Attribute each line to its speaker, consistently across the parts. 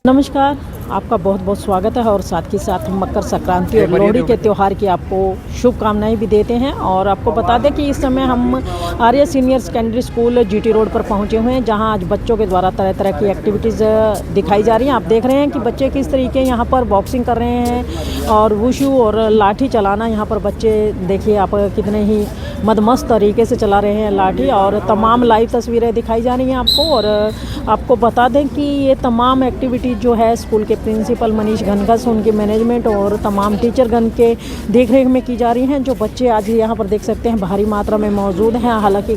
Speaker 1: नमस्कार, आपका बहुत बहुत स्वागत है और साथ ही साथ हम मकर संक्रांति और लोहड़ी के त्यौहार की आपको शुभकामनाएं भी देते हैं। और आपको बता दें कि इस समय हम Arya senior secondary school GT road पर पहुंचे हुए हैं, जहां आज बच्चों के द्वारा तरह तरह की एक्टिविटीज़ दिखाई जा रही हैं। आप देख रहे हैं कि बच्चे किस तरीके यहाँ पर बॉक्सिंग कर रहे हैं और वुशु और लाठी चलाना। यहाँ पर बच्चे देखिए आप कितने ही मदमस्त तरीके से चला रहे हैं लाठी, और तमाम लाइव तस्वीरें दिखाई जा रही हैं आपको। और आपको बता दें कि ये तमाम एक्टिविटी जो है स्कूल के प्रिंसिपल मनीष घनघस, उनके मैनेजमेंट और तमाम टीचरगण के देखरेख में की जा रही हैं। जो बच्चे आज यहाँ पर देख सकते हैं भारी मात्रा में मौजूद हैं। हालांकि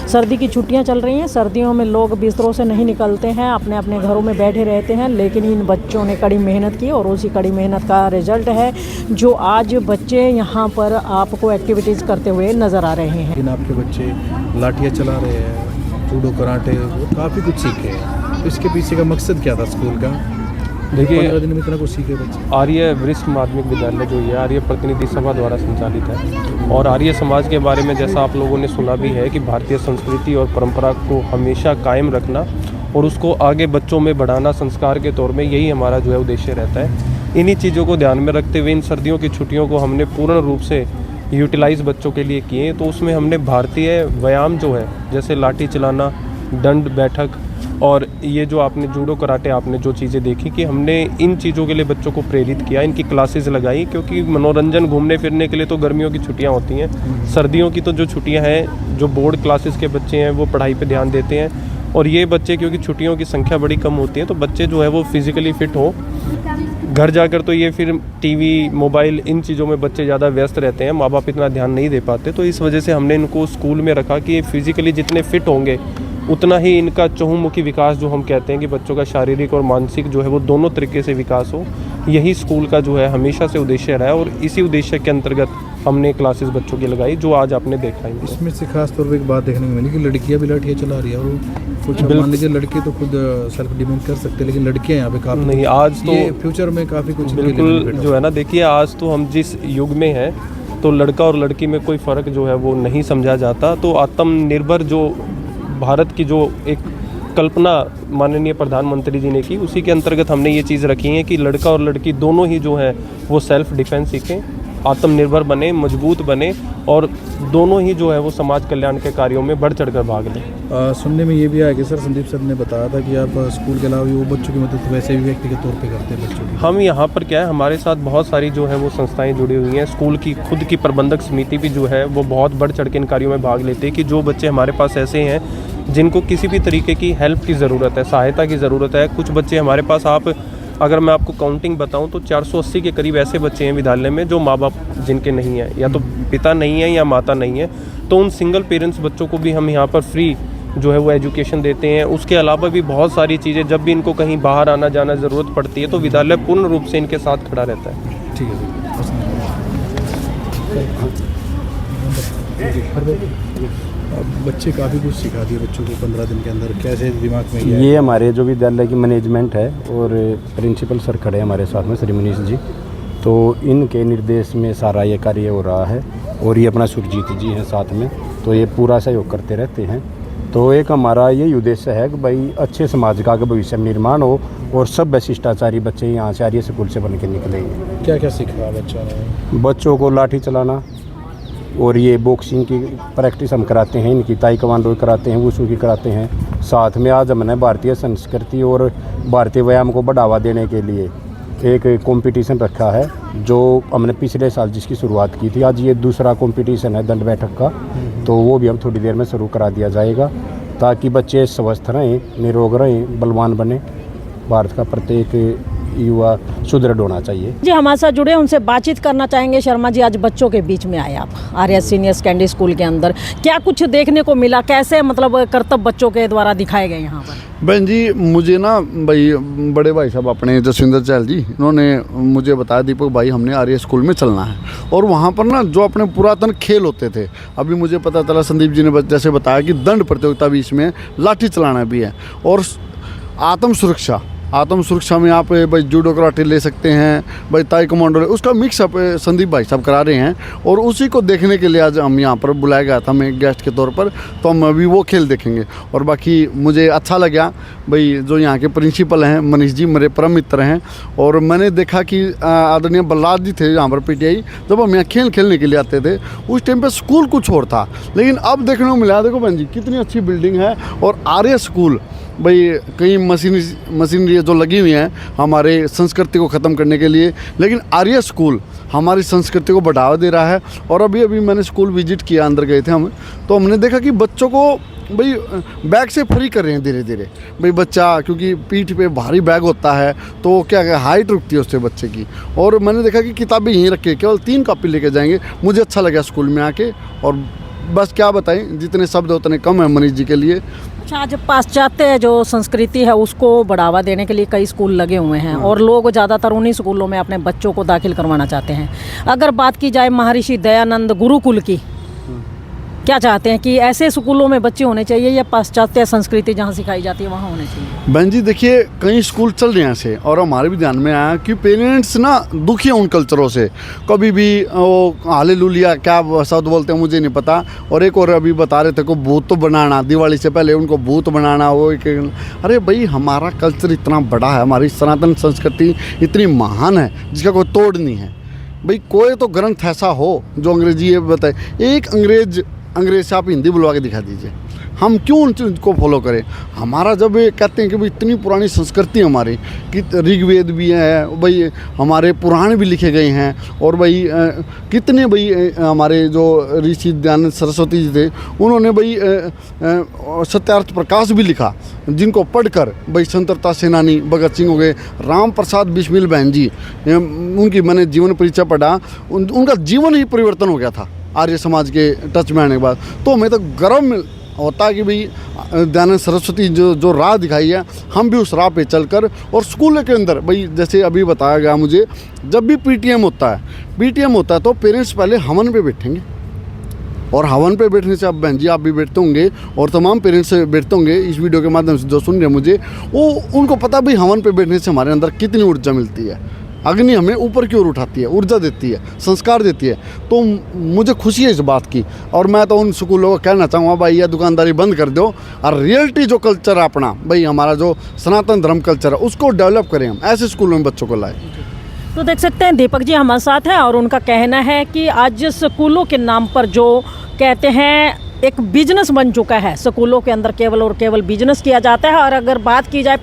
Speaker 1: सर्दी की छुट्टियाँ चल रही हैं, सर्दियों में लोग बिस्तरों से नहीं निकलते हैं, अपने अपने घरों में बैठे रहते हैं, लेकिन इन बच्चों ने कड़ी मेहनत की और उसी कड़ी मेहनत का रिजल्ट है जो आज बच्चे यहाँ पर आपको एक्टिविटीज़ करते हुए नज़र आ रहे हैं।
Speaker 2: लेकिन आपके बच्चे लाठियाँ चला रहे हैं, जूडो कराटे, काफ़ी कुछ सीखे हैं। इसके पीछे का मकसद क्या था स्कूल का?
Speaker 3: देखिए,
Speaker 2: 15 दिन में इतना कुछ सीखे बच्चे।
Speaker 3: आर्य वरिष्ठ माध्यमिक विद्यालय जो ये आर्य प्रतिनिधि सभा द्वारा संचालित है, और आर्य समाज के बारे में जैसा आप लोगों ने सुना भी है कि भारतीय संस्कृति और परंपरा को हमेशा कायम रखना और उसको आगे बच्चों में बढ़ाना संस्कार के तौर में, यही हमारा जो है उद्देश्य रहता है। इन्हीं चीज़ों को ध्यान में रखते हुए इन सर्दियों की छुट्टियों को हमने पूर्ण रूप से यूटिलाइज़ बच्चों के लिए किए। तो उसमें हमने भारतीय व्यायाम जो है, जैसे लाठी चलाना, दंड बैठक, और ये जो आपने जूडो कराटे आपने जो चीज़ें देखी कि हमने इन चीज़ों के लिए बच्चों को प्रेरित किया, इनकी क्लासेस लगाई। क्योंकि मनोरंजन, घूमने फिरने के लिए तो गर्मियों की छुट्टियां होती हैं, सर्दियों की तो जो छुट्टियां हैं, जो बोर्ड क्लासेस के बच्चे हैं वो पढ़ाई पे ध्यान देते हैं। और ये बच्चे क्योंकि छुट्टियों की संख्या बड़ी कम होती है, तो बच्चे जो है वो फिज़िकली फ़िट हो। घर जाकर तो ये फिर टीवी, मोबाइल, इन चीज़ों में बच्चे ज़्यादा व्यस्त रहते हैं, माँ बाप इतना ध्यान नहीं दे पाते। तो इस वजह से हमने इनको स्कूल में रखा कि ये फिज़िकली जितने फिट होंगे उतना ही इनका चहुमुखी विकास, जो हम कहते हैं कि बच्चों का शारीरिक और मानसिक जो है वो दोनों तरीके से विकास हो, यही स्कूल का जो है हमेशा से उद्देश्य रहा है। और इसी उद्देश्य के अंतर्गत हमने क्लासेस बच्चों की लगाई, जो आज आपने देखा है।
Speaker 2: इसमें से खास तौर पर एक बात देखने को मिली कि लड़कियां भी लाठियाँ चला रही है। और कुछ मान लीजिए लड़के तो खुद सेल्फ डिफेंस कर सकते हैं, लेकिन लड़कियां यहाँ पे काफ़ी
Speaker 3: नहीं, आज तो
Speaker 2: फ्यूचर में काफ़ी कुछ
Speaker 3: बिल्कुल जो है ना, देखिए आज तो हम जिस युग में हैं, तो लड़का और लड़की में कोई फ़र्क जो है वो नहीं समझा जाता। तो आत्मनिर्भर जो भारत की जो एक कल्पना माननीय प्रधानमंत्री जी ने की, उसी के अंतर्गत हमने ये चीज़ रखी है कि लड़का और लड़की दोनों ही जो है वो सेल्फ डिफेंस सीखें, आत्मनिर्भर बने, मजबूत बने, और दोनों ही जो है वो समाज कल्याण के कार्यों में बढ़ चढ़कर भाग लें।
Speaker 2: सुनने में ये भी आया कि सर संदीप सर ने बताया था कि आप स्कूल के अलावा वो बच्चों की मदद वैसे भी व्यक्तिगत तौर पे करते हैं बच्चों की।
Speaker 3: हम यहाँ पर क्या है, हमारे साथ बहुत सारी जो है वो संस्थाएं जुड़ी हुई हैं। स्कूल की खुद की प्रबंधक समिति भी जो है वो बहुत बढ़ चढ़ के इन कार्यों में भाग लेते हैं कि जो बच्चे हमारे पास ऐसे हैं जिनको किसी भी तरीके की हेल्प की ज़रूरत है, सहायता की ज़रूरत है। कुछ बच्चे हमारे पास, अगर मैं आपको काउंटिंग बताऊं तो 480 के करीब ऐसे बच्चे हैं विद्यालय में जो माँ बाप जिनके नहीं हैं, या तो पिता नहीं है या माता नहीं है। तो उन सिंगल पेरेंट्स बच्चों को भी हम यहाँ पर फ्री जो है वो एजुकेशन देते हैं। उसके अलावा भी बहुत सारी चीज़ें, जब भी इनको कहीं बाहर आना जाना ज़रूरत पड़ती है तो विद्यालय पूर्ण रूप से इनके साथ खड़ा रहता है।
Speaker 2: ठीक है। बच्चे काफ़ी कुछ सिखा दिए बच्चों को 15 दिन के अंदर, कैसे दिमाग में
Speaker 4: ये हमारे जो विद्यालय की मैनेजमेंट है और प्रिंसिपल सर खड़े हैं हमारे साथ में, श्री मनीष जी, तो इनके निर्देश में सारा ये कार्य हो रहा है। और ये अपना सुरजीत जी हैं साथ में, तो ये पूरा सहयोग करते रहते हैं। तो एक हमारा ये उद्देश्य है कि भाई अच्छे समाज का भविष्य निर्माण हो और सब शिष्टाचारी बच्चे यहाँ से आर्य स्कूल से बन के निकलेंगे।
Speaker 2: क्या क्या सीखा बच्चों ने?
Speaker 4: बच्चों को लाठी चलाना, और ये बॉक्सिंग की प्रैक्टिस हम कराते हैं, इनकी ताइक्वांडो कराते हैं, वुशु की कराते हैं। साथ में आज हमने भारतीय संस्कृति और भारतीय व्यायाम को बढ़ावा देने के लिए एक कंपटीशन रखा है, जो हमने पिछले साल जिसकी शुरुआत की थी। आज ये दूसरा कंपटीशन है दंड बैठक का, तो वो भी हम थोड़ी देर में शुरू करा दिया जाएगा, ताकि बच्चे स्वस्थ रहें, निरोग रहें, बलवान बने। भारत का प्रत्येक युवा सुदृढ़ होना चाहिए।
Speaker 1: जी, हमारे साथ जुड़े, उनसे बातचीत करना चाहेंगे। शर्मा जी, आज बच्चों के बीच में आए आप आर्य सीनियर सेकेंडरी स्कूल के अंदर, क्या कुछ देखने को मिला? कैसे मतलब कर्तव्य बच्चों के द्वारा दिखाए गए यहाँ पर?
Speaker 5: बहन जी, मुझे ना भाई बड़े भाई साहब अपने जसविंदर चहल जी, इन्होंने मुझे बताया, दीपक भाई हमने आर्य स्कूल में चलना है। और वहाँ पर ना जो अपने पुरातन खेल होते थे, अभी मुझे पता चला संदीप जी ने जैसे बताया कि दंड प्रतियोगिता भी इसमें, लाठी चलाना भी है, और आत्म सुरक्षा आत्म सुरक्षा में आप भाई जूडो कराटे ले सकते हैं, भाई ताई कमांडो, उसका मिक्सअप संदीप भाई साहब करा रहे हैं और उसी को देखने के लिए आज हम यहाँ पर बुलाया गया था हमें गेस्ट के तौर पर। तो हम अभी वो खेल देखेंगे। और बाकी मुझे अच्छा लगा भाई जो यहाँ के प्रिंसिपल हैं मनीष जी मेरे परम मित्र हैं, और मैंने देखा कि आदरणीय बल्लाद जी थे यहाँ पर पीटीआई, जब हम यहाँ खेलने के लिए आते थे उस टाइम पे स्कूल कुछ और था, लेकिन अब देखने को मिला, देखो बहन जी कितनी अच्छी बिल्डिंग है। और आर्य स्कूल भाई कई मशीनरी जो लगी हुई हैं हमारे संस्कृति को ख़त्म करने के लिए, लेकिन आर्य स्कूल हमारी संस्कृति को बढ़ावा दे रहा है। और अभी अभी स्कूल विजिट किया, अंदर गए थे हम, तो हमने देखा कि बच्चों को भाई बैग से फ्री कर रहे हैं धीरे धीरे। भाई बच्चा क्योंकि पीठ पे भारी बैग होता है तो क्या हाइट रुकती है उससे बच्चे की, और मैंने देखा कि किताबें यहीं रख के केवल 3 कॉपी लेके जाएंगे। मुझे अच्छा लगा स्कूल में आके, और बस क्या बताएं, जितने शब्द उतने कम है मनीष जी के लिए।
Speaker 1: अच्छा, आज पाश्चात्य जो संस्कृति है उसको बढ़ावा देने के लिए कई स्कूल लगे हुए हैं और लोग ज़्यादातर उन्हीं स्कूलों में अपने बच्चों को दाखिल करवाना चाहते हैं। अगर बात की जाए महर्षि दयानंद गुरुकुल की, क्या चाहते हैं कि ऐसे स्कूलों में बच्चे होने चाहिए या पाश्चात्य संस्कृति जहाँ सिखाई जाती है वहाँ होने चाहिए?
Speaker 5: बहन जी देखिए कई स्कूल चल रहे हैं ऐसे, और हमारे भी ध्यान में आया कि पेरेंट्स ना दुखी हैं उन कल्चरों से। कभी भी वो हालेलुया क्या शब्द बोलते हैं मुझे नहीं पता, और एक और अभी बता रहे थे को भूत तो बनाना, दिवाली से पहले उनको भूत बनाना, वो एक अरे भाई हमारा कल्चर इतना बड़ा है, हमारी सनातन संस्कृति इतनी महान है जिसका कोई तोड़ नहीं है। भाई कोई तो ग्रंथ ऐसा हो जो अंग्रेजी ये बताए, एक अंग्रेज से आप हिंदी बुलवा के दिखा दीजिए, हम क्यों उनको फॉलो करें? हमारा जब ये कहते हैं कि भाई इतनी पुरानी संस्कृति हमारी कि ऋग्वेद भी है भाई, हमारे पुराण भी लिखे गए हैं, और भाई कितने भाई हमारे जो ऋषि दयानंद सरस्वती जी थे उन्होंने भाई सत्यार्थ प्रकाश भी लिखा, जिनको पढ़कर भाई स्वतंत्रता सेनानी भगत सिंह हो गए, राम प्रसाद बिस्मिल बहन जी, उनकी मैंने जीवन परिचय पढ़ा, उनका जीवन ही परिवर्तन हो गया था आर्य समाज के टच में आने के बाद। तो हमें तो गर्व होता है कि भाई दयानंद सरस्वती जो राह दिखाई है, हम भी उस राह पे चलकर, और स्कूल के अंदर भाई जैसे अभी बताया गया मुझे, जब भी पीटीएम होता है तो पेरेंट्स पहले हवन पे बैठेंगे, और हवन पे बैठने से अब बहन जी आप भी बैठते होंगे और तमाम पेरेंट्स बैठते होंगे इस वीडियो के माध्यम से जो सुन रहे हैं मुझे, वो उनको पता भाई हवन पे बैठने से हमारे अंदर कितनी ऊर्जा मिलती है, अग्नि हमें ऊपर की ओर उठाती है, ऊर्जा देती है, संस्कार देती है। तो मुझे खुशी है इस बात की, और मैं तो उन स्कूलों को कहना चाहूँगा भाई यह दुकानदारी बंद कर दो और रियलिटी जो कल्चर है अपना, भाई हमारा जो सनातन धर्म कल्चर है उसको डेवलप करें, हम ऐसे स्कूलों में बच्चों को लाएं।
Speaker 1: तो देख सकते हैं दीपक जी हमारे साथ हैं, और उनका कहना है कि आज स्कूलों के नाम पर जो कहते हैं एक बिजनेस बन चुका है, स्कूलों के अंदर केवल और केवल बिजनेस किया जाता है। और अगर बात की जाए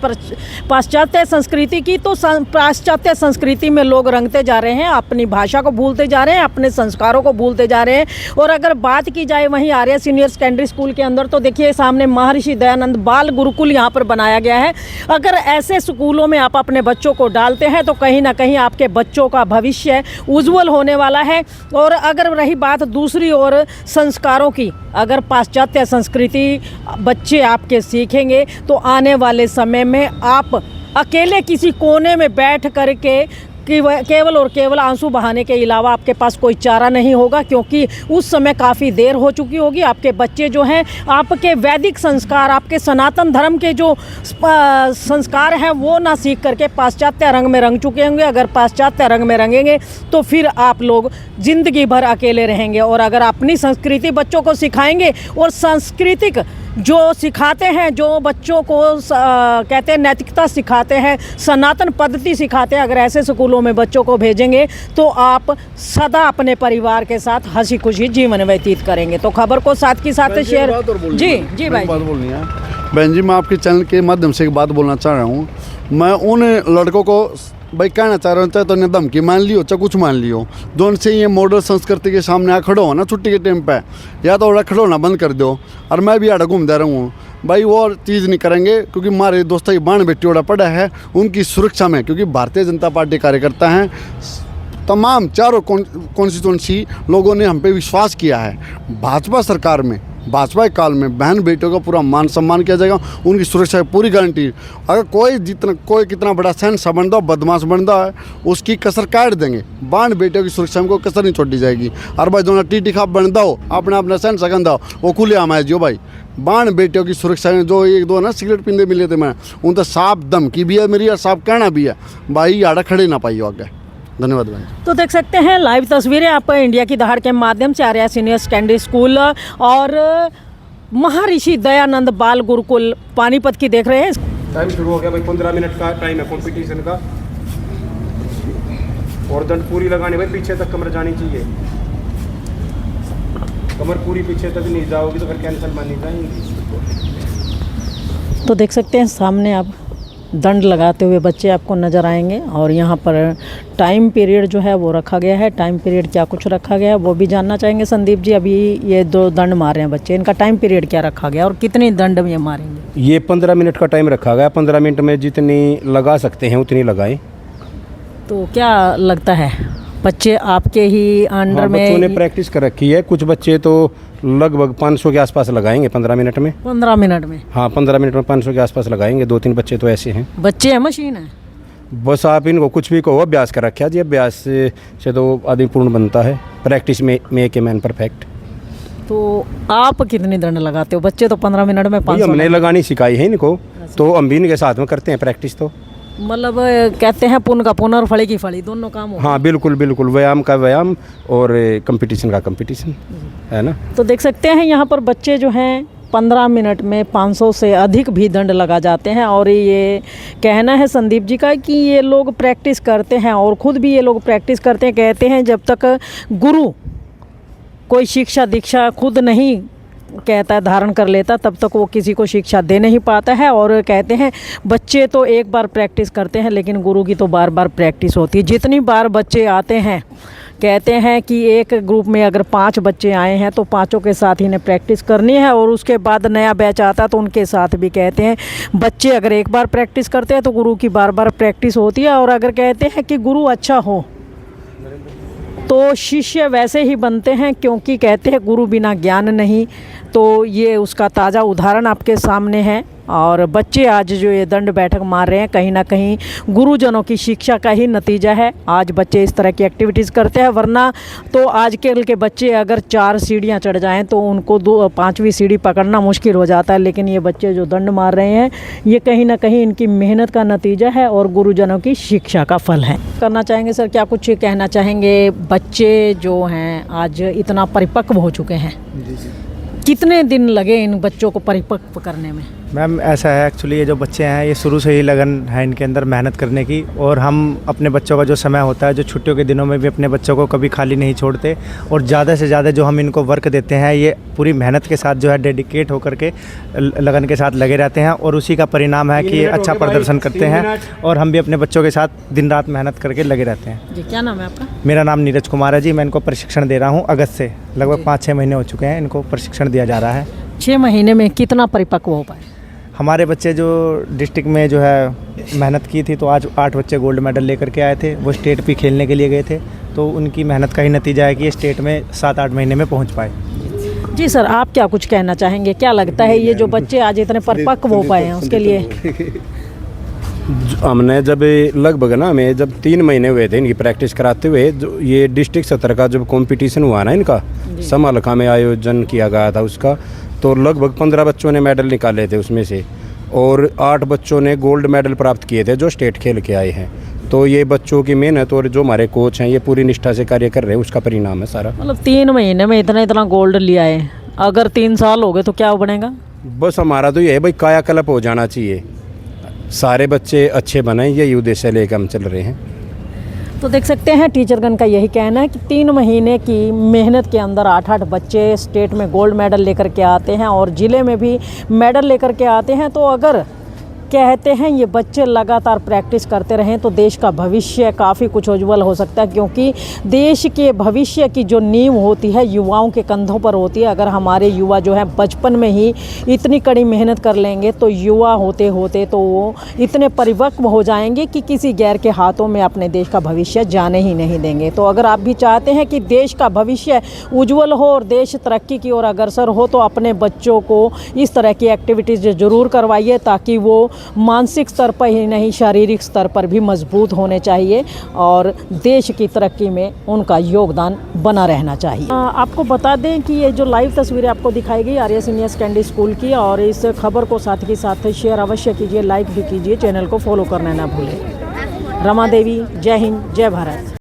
Speaker 1: पाश्चात्य संस्कृति की, तो पाश्चात्य संस्कृति में लोग रंगते जा रहे हैं, अपनी भाषा को भूलते जा रहे हैं, अपने संस्कारों को भूलते जा रहे हैं। और अगर बात की जाए वहीं आर्य सीनियर सेकेंडरी स्कूल के अंदर, तो देखिए सामने महर्षि दयानंद बाल गुरुकुल यहाँ पर बनाया गया है। अगर ऐसे स्कूलों में आप अपने बच्चों को डालते हैं तो कहीं ना कहीं आपके बच्चों का भविष्य उज्जवल होने वाला है। और अगर रही बात दूसरी ओर संस्कारों की, अगर पाश्चात्य संस्कृति बच्चे आपके सीखेंगे तो आने वाले समय में आप अकेले किसी कोने में बैठ करके केवल और केवल आंसू बहाने के अलावा आपके पास कोई चारा नहीं होगा, क्योंकि उस समय काफ़ी देर हो चुकी होगी। आपके बच्चे जो हैं आपके वैदिक संस्कार, आपके सनातन धर्म के जो संस्कार हैं वो ना सीख करके पाश्चात्य रंग में रंग चुके होंगे। अगर पाश्चात्य रंग में रंगेंगे तो फिर आप लोग ज़िंदगी भर अकेले रहेंगे। और अगर अपनी संस्कृति बच्चों को सिखाएंगे और सांस्कृतिक जो सिखाते हैं, जो बच्चों को कहते हैं नैतिकता सिखाते हैं, सनातन पद्धति सिखाते हैं, अगर ऐसे स्कूलों में बच्चों को भेजेंगे तो आप सदा अपने परिवार के साथ हंसी खुशी जीवन व्यतीत करेंगे। तो खबर को साथ के साथ शेयर। जी भाई
Speaker 5: बात बोलनी है बहन जी, मैं आपके चैनल के माध्यम से एक बात बोलना चाह रहा हूँ। मैं उन लड़कों को भाई कहना चाह रहा हूँ, चाहे तो ने धमकी मान लियो चाहे कुछ मान लियो, जो से ये मॉडल संस्कृति के सामने आ खड़ो हो ना छुट्टी के टाइम पे, या तो ओड़ा खड़ो ना बंद कर दो। और मैं भी आड़ा घूमता रहा हूँ भाई, वो और चीज़ नहीं करेंगे, क्योंकि हमारे दोस्तों की बाण बेटी ओड़ा पड़ा है उनकी सुरक्षा में, क्योंकि भारतीय जनता पार्टी कार्यकर्ता हैं, तमाम चारों कॉन्स्टिट्यूंसी लोगों ने हम पे विश्वास किया है। भाजपा सरकार में भाजपा के काल में बहन बेटियों का पूरा मान सम्मान किया जाएगा, उनकी सुरक्षा की पूरी गारंटी। अगर कोई कितना बड़ा सहनसा बन दो, बदमाश बन दो है, उसकी कसर काट देंगे। बहन बेटियों की सुरक्षा में कोई कसर नहीं छोड़ी जाएगी। और भाई दोनों टीटी खाप बन दो, अपना सहनसा गन दो, वो खुले आम है जो भाई बाण बेटियों की सुरक्षा में जो एक दो ना सिगरेट पीने मिले थे मैं, उन तो साफ धमकी भी है मेरी और साफ कहना भी है भाई आड़ा खड़े ना पाइयो आगे। धन्यवाद भाई।
Speaker 1: तो देख सकते हैं लाइव तस्वीरें आप इंडिया की दहाड़ के माध्यम से आर्या सीनियर सेकेंडरी स्कूल और महर्षि दयानंद बाल गुरुकुल पानीपत की देख रहे हैं।
Speaker 3: टाइम शुरू हो गया भाई, 15 मिनट का टाइम है कंपटीशन का। और दंड पूरी लगानी भाई, पीछे तक कमर जानी चाहिए। कमर पूरी पीछे तक नहीं जाओगी तो फिर कैंसल मानी जाएंगी।
Speaker 1: तो देख सकते हैं सामने आप दंड लगाते हुए बच्चे आपको नज़र आएंगे और यहाँ पर टाइम पीरियड जो है वो रखा गया है। टाइम पीरियड क्या कुछ रखा गया है वो भी जानना चाहेंगे संदीप जी। अभी ये 2 दंड मार रहे हैं बच्चे, इनका टाइम पीरियड क्या रखा गया और कितनी दंड में मारेंगे?
Speaker 4: ये 15 मिनट का टाइम रखा गया। 15 मिनट में जितनी लगा सकते हैं उतनी लगाएं।
Speaker 1: तो क्या लगता है बच्चे आपके ही अंडर में?
Speaker 4: बच्चों ने प्रैक्टिस कर रखी है। कुछ बच्चे तो लगभग 500 के आसपास लगाएंगे 15 मिनट में।
Speaker 1: 15 मिनट में?
Speaker 4: हाँ, 15 मिनट में 500 के आसपास लगाएंगे। 2-3 बच्चे तो ऐसे हैं।
Speaker 1: बच्चे हैं मशीन है?
Speaker 4: बस आप इनको कुछ भी कहो, अभ्यास कर रखा जी। अभ्यास से तो आदमी पूर्ण बनता है। प्रैक्टिस में मेक ए मैन परफेक्ट।
Speaker 1: तो आप कितनी दंड लगाते हो? बच्चे तो 15 मिनट में 500
Speaker 4: हमने लगानी सिखाई है इनको, तो हम भी इनके साथ में करते हैं प्रैक्टिस। तो
Speaker 1: मतलब कहते हैं पुन का पुन और फड़ी की फड़ी दोनों काम हो।
Speaker 4: हाँ बिल्कुल बिल्कुल, व्यायाम का व्यायाम और कंपटीशन का कंपटीशन है ना।
Speaker 1: तो देख सकते हैं यहाँ पर बच्चे जो हैं 15 मिनट में 500 से अधिक भी दंड लगा जाते हैं। और ये कहना है संदीप जी का कि ये लोग प्रैक्टिस करते हैं और ख़ुद भी ये लोग प्रैक्टिस करते हैं। कहते हैं जब तक गुरु कोई शिक्षा दीक्षा खुद नहीं कहता है धारण कर लेता तब तक वो किसी को शिक्षा दे नहीं पाता है। और कहते हैं बच्चे तो एक बार प्रैक्टिस करते हैं लेकिन गुरु की तो बार बार प्रैक्टिस होती है। जितनी बार बच्चे आते हैं, कहते हैं कि एक ग्रुप में अगर 5 बच्चे आए हैं तो 5 के साथ इन्हें प्रैक्टिस करनी है और उसके बाद नया बैच आता है तो उनके साथ भी कहते हैं बच्चे अगर एक बार प्रैक्टिस करते हैं तो गुरु की बार बार प्रैक्टिस होती है। और अगर कहते हैं कि गुरु अच्छा हो तो शिष्य वैसे ही बनते हैं, क्योंकि कहते हैं गुरु बिना ज्ञान नहीं। तो ये उसका ताज़ा उदाहरण आपके सामने है। और बच्चे आज जो ये दंड बैठक मार रहे हैं कहीं ना कहीं गुरुजनों की शिक्षा का ही नतीजा है। आज बच्चे इस तरह की एक्टिविटीज़ करते हैं, वरना तो आजकल के बच्चे अगर 4 सीढ़ियाँ चढ़ जाएं तो उनको 5वीं सीढ़ी पकड़ना मुश्किल हो जाता है। लेकिन ये बच्चे जो दंड मार रहे हैं ये कहीं ना कहीं इनकी मेहनत का नतीजा है और गुरुजनों की शिक्षा का फल है। करना चाहेंगे सर, क्या कुछ कहना चाहेंगे? बच्चे जो हैं आज इतना परिपक्व हो चुके हैं, कितने दिन लगे इन बच्चों को परिपक्व करने में?
Speaker 6: मैम ऐसा है, एक्चुअली ये जो बच्चे हैं ये शुरू से ही लगन है इनके अंदर मेहनत करने की। और हम अपने बच्चों का जो समय होता है, जो छुट्टियों के दिनों में भी अपने बच्चों को कभी खाली नहीं छोड़ते। और ज़्यादा से ज़्यादा जो हम इनको वर्क देते हैं ये पूरी मेहनत के साथ जो है डेडिकेट होकर के लगन के साथ लगे रहते हैं। और उसी का परिणाम है कि ये अच्छा प्रदर्शन करते हैं। और हम भी अपने बच्चों के साथ दिन रात मेहनत करके लगे रहते हैं।
Speaker 1: जी, क्या नाम है आपका?
Speaker 6: मेरा नाम नीरज कुमार है जी। मैं इनको प्रशिक्षण दे रहा हूँ अगस्त से। लगभग 5-6 महीने हो चुके हैं इनको प्रशिक्षण दिया जा रहा है।
Speaker 1: 6 महीने में कितना परिपक्व हो पाए?
Speaker 6: हमारे बच्चे जो डिस्ट्रिक्ट में जो है मेहनत की थी तो आज 8 बच्चे गोल्ड मेडल लेकर के आए थे। वो स्टेट भी खेलने के लिए गए थे, तो उनकी मेहनत का ही नतीजा है कि ये स्टेट में 7-8 महीने में पहुंच पाए।
Speaker 1: जी सर, आप क्या कुछ कहना चाहेंगे? क्या लगता है ये जो बच्चे आज इतने परिपक्व हो पाए हैं उसके लिए?
Speaker 4: हमने जब लगभग ना हमें जब 3 महीने हुए थे इनकी प्रैक्टिस कराते हुए, जो ये डिस्ट्रिक्ट स्तर का जब कंपटीशन हुआ ना इनका समालखा में आयोजन किया गया था उसका, तो लगभग 15 बच्चों ने मेडल निकाले थे उसमें से। और 8 बच्चों ने गोल्ड मेडल प्राप्त किए थे जो स्टेट खेल के आए हैं। तो ये बच्चों की मेहनत और जो हमारे कोच हैं ये पूरी निष्ठा से कार्य कर रहे हैं, उसका परिणाम है सारा।
Speaker 1: मतलब 3 महीने में इतना गोल्ड लिया है, अगर 3 साल हो गए तो क्या बनेगा?
Speaker 4: बस हमारा तो ये है भाई, कायाकल्प हो जाना चाहिए, सारे बच्चे अच्छे बने, यही उद्देश्य लेकर हम चल रहे हैं।
Speaker 1: तो देख सकते हैं टीचरगण का यही कहना है कि 3 महीने की मेहनत के अंदर 8-8 बच्चे स्टेट में गोल्ड मेडल लेकर के आते हैं और ज़िले में भी मेडल लेकर के आते हैं। तो अगर कहते हैं ये बच्चे लगातार प्रैक्टिस करते रहें तो देश का भविष्य काफ़ी कुछ उज्जवल हो सकता है, क्योंकि देश के भविष्य की जो नींव होती है युवाओं के कंधों पर होती है। अगर हमारे युवा जो है बचपन में ही इतनी कड़ी मेहनत कर लेंगे तो युवा होते होते तो वो इतने परिपक्व हो जाएंगे कि किसी गैर के हाथों में अपने देश का भविष्य जाने ही नहीं देंगे। तो अगर आप भी चाहते हैं कि देश का भविष्य उज्जवल हो और देश तरक्की की ओर अग्रसर हो तो अपने बच्चों को इस तरह की एक्टिविटीज़ ज़रूर करवाइए, ताकि वो मानसिक स्तर पर ही नहीं शारीरिक स्तर पर भी मजबूत होने चाहिए और देश की तरक्की में उनका योगदान बना रहना चाहिए। आपको बता दें कि ये जो लाइव तस्वीरें आपको दिखाई गई आर्या सीनियर सेकेंडरी स्कूल की, और इस खबर को साथ ही साथ शेयर अवश्य कीजिए, लाइक भी कीजिए, चैनल को फॉलो करना ना भूलें। रमा देवी, जय हिंद, जय भारत।